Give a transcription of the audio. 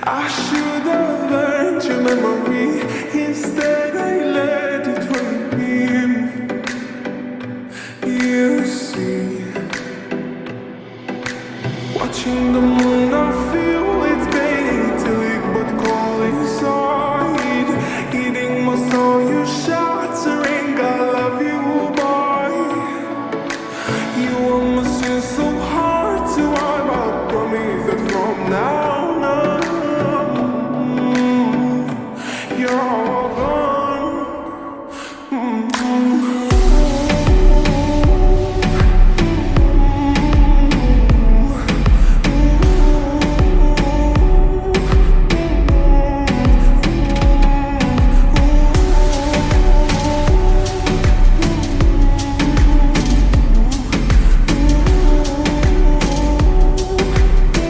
I should have learned your memory. Instead I let it rape me. You see, watching the moon, I feel it's painted, but calling side. Eating most of your shots, ring, I love you, boy. You almost seem so hard to wipe out. Promise that from now